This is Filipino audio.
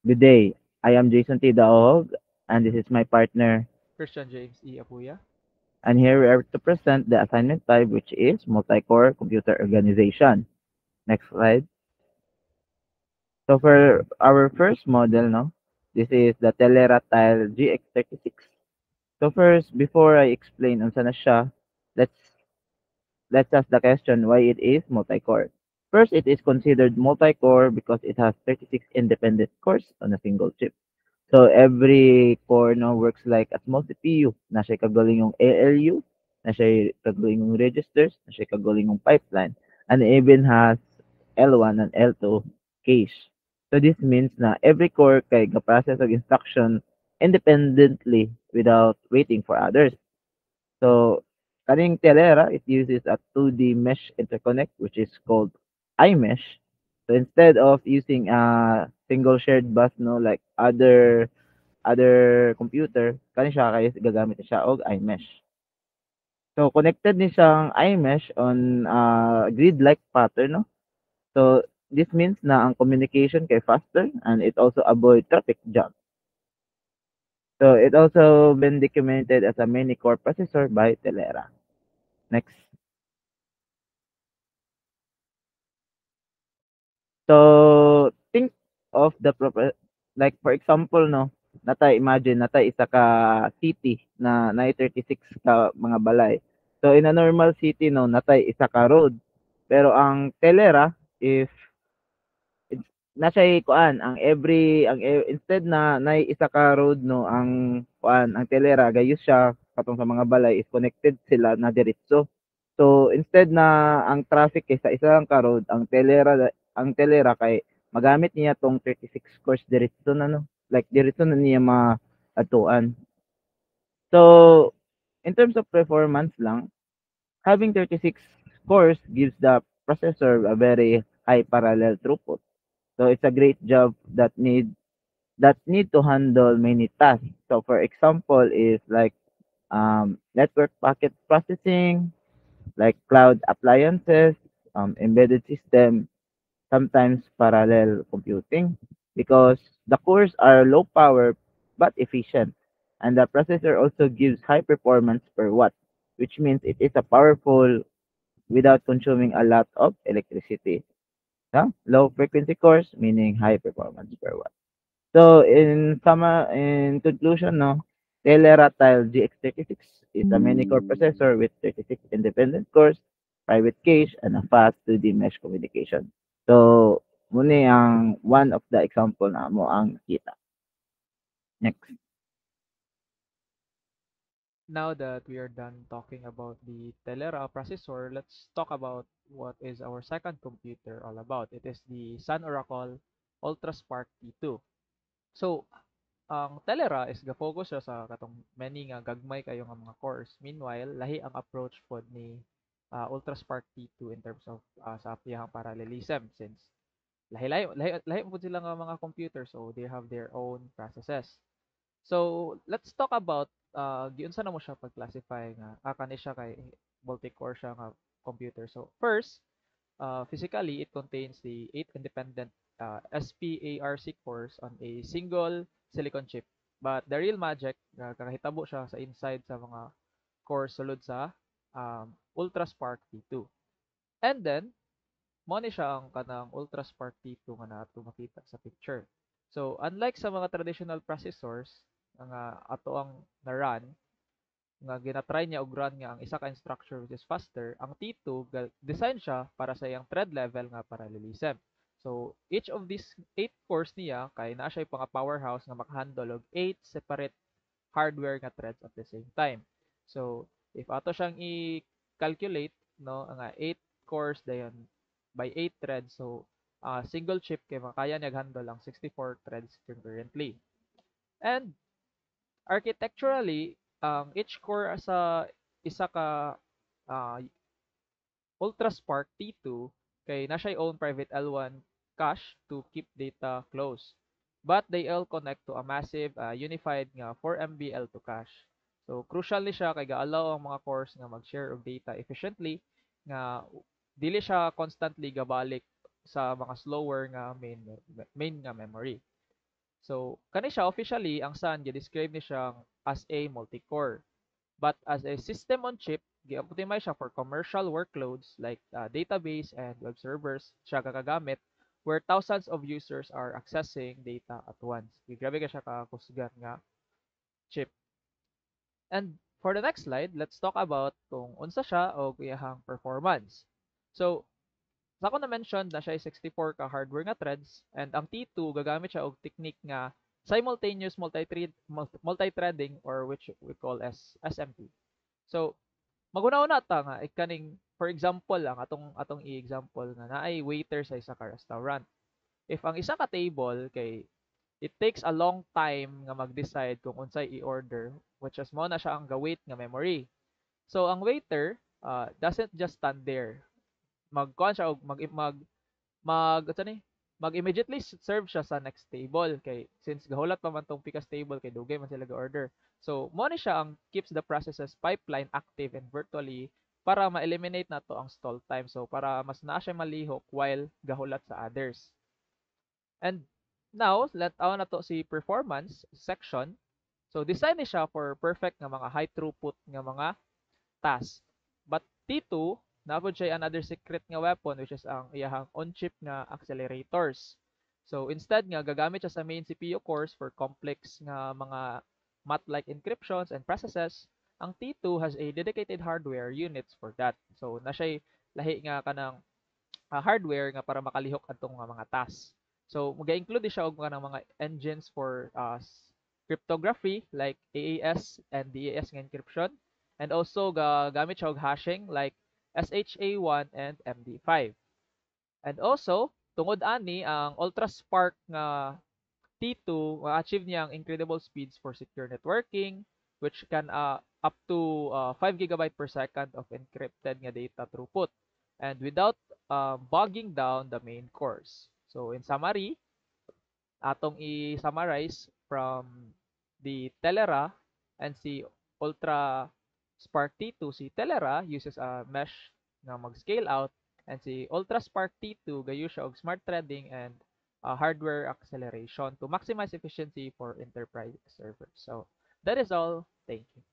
Good day. I am Jason T. Daog, and this is my partner. Christian James E. Apuya. And here we are to present the assignment 5, which is multi-core computer organization. Next slide. So for our first model, no, this is the Telera Tile GX36. So first, before I explain on sana siya, let's let's ask the question why it is multi-core. First, it is considered multi-core because it has 36 independent cores on a single chip. So every core no works like a small CPU. Na siya kagaling yung ALU, na siya kagaling yung registers, na siya kagaling yung pipeline, and even has L1 and L2 cache. So this means na every core kay ga-process of instruction independently without waiting for others. So kaning Telera, it uses a 2D mesh interconnect which is called iMesh. So instead of using a single shared bus no like other computer, kani siya kay gagamit na siya og iMesh. So connected ni siyang iMesh on grid-like pattern, no? So this means na ang communication kay faster and it also avoid traffic jam. So it also been documented as a mini core processor by Telera. Next. So think of the like for example no, natay imagine natay isa ka city na nay 36 ka mga balay. So in a normal city no, natay isa ka road. Pero ang Telera if it's na siya kuan ang instead na nay isa ka road no ang kuan ang Telera gayus siya katong sa mga balay is connected sila na diretso. So instead na ang traffic kay sa isa lang ka road ang Telera kay magamit niya tong 36 course diretso na no like diretso na niya maadtuan. So in terms of performance lang having 36 cores gives the processor a very high parallel throughput. So it's a great job that need to handle many tasks. So for example is like network packet processing, like cloud appliances, embedded system, sometimes parallel computing because the cores are low power but efficient. And the processor also gives high performance per watt, which means it is a powerful without consuming a lot of electricity. Yeah? Low frequency cores meaning high performance per watt. So in conclusion, no, Teleratile GX36 is a many-core processor with 36 independent cores, private cache, and a fast 2D mesh communication. So muna ang one of the example na mo ang nakita. Next. Now that we are done talking about the Telera processor, let's talk about what is our second computer all about. It is the Sun Oracle UltraSpark T2. So, ang Telera is ga-focus siya sa katong many nga gagmay kayo nga mga cores. Meanwhile, lahi ang approach pod ni UltraSpark T2 in terms of sa apiyahang parallelism since lahi po sila nga mga computer so they have their own processes. So, let's talk about giunsa na mo siya pag-classify nga kani siya kay multi-core siya nga computer. So, first, physically it contains the 8 independent SPARC cores on a single silicon chip. But the real magic kakahitabo siya sa inside sa mga cores sulod sa UltraSpark T2. And then, mo ni siya ang kanang UltraSpark T2 nga nato makita sa picture. So, unlike sa mga traditional processors nga ato ang na-run, nga gina-try niya og run nga ang isa ka instruction which is faster, ang T2 design siya para sa iyang thread level nga parallelism. So, each of these 8 cores niya kay naa siya pang powerhouse nga makahandle og 8 separate hardware nga threads at the same time. So, if ato siyang i-calculate, no, nga 8 cores dayon by 8 threads, so single chip kay makaya niya handle ang 64 threads concurrently. And architecturally, each core sa isa ka uh, UltraSpark T2 kay na siya own private L1 cache to keep data close. But they all connect to a massive unified nga 4 MB L2 cache. So crucial ni siya kay ga-allow ang mga cores nga mag-share og data efficiently nga dili siya constantly gabalik sa mga slower nga main nga memory. So kani siya officially ang Sun gi-describe ni siyang as a multi-core. But as a system on chip, gi-optimize siya for commercial workloads like database and web servers siya gagagamit where thousands of users are accessing data at once. Grabe ka siya kakusgan nga chip. And for the next slide, let's talk about kung unsa siya o iyahang performance. So, sa ako na-mention na siya ay 64 ka hardware nga threads and ang T2 gagamit siya og technique nga simultaneous multi-threading or which we call as SMT. So, maguna-una ta nga ikaning for example lang atong i-example nga naay waiter sa isa ka restaurant. If ang isa ka table kay it takes a long time nga mag-decide kung unsay i-order which is mo na siya ang gawait nga memory. So ang waiter doesn't just stand there. Magkuan siya og mag ano ni mag immediately serve siya sa next table kay since gahulat pa man tong pikas table kay dugay man sila ga-order. So mo ni siya ang keeps the processes pipeline active and virtually para ma-eliminate nato ang stall time. So para mas naa siya malihok while gahulat sa others. And now, let na to si performance section. So design ni siya for perfect nga mga high throughput nga mga task. But T2 napod siya another secret nga weapon which is ang iyahang on-chip nga accelerators. So instead nga gagamit siya sa main CPU cores for complex nga mga math-like encryptions and processes, ang T2 has a dedicated hardware units for that. So na siya lahi nga kanang hardware nga para makalihok adtong mga tasks. So mag-include siya og mga engines for cryptography like AES and DES nga encryption and also gamit siya og hashing like SHA-1 and MD5. And also tungod ani ang UltraSpark nga T2 ma-achieve niya ang incredible speeds for secure networking which can up to 5 gigabyte per second of encrypted nga data throughput and without bogging down the main cores. So in summary, atong i-summarize from the Telera and si Ultra Spark T2, si Telera uses a mesh nga mag-scale out and si Ultra Spark T2 gayo siya og smart threading and hardware acceleration to maximize efficiency for enterprise servers. So that is all. Thank you.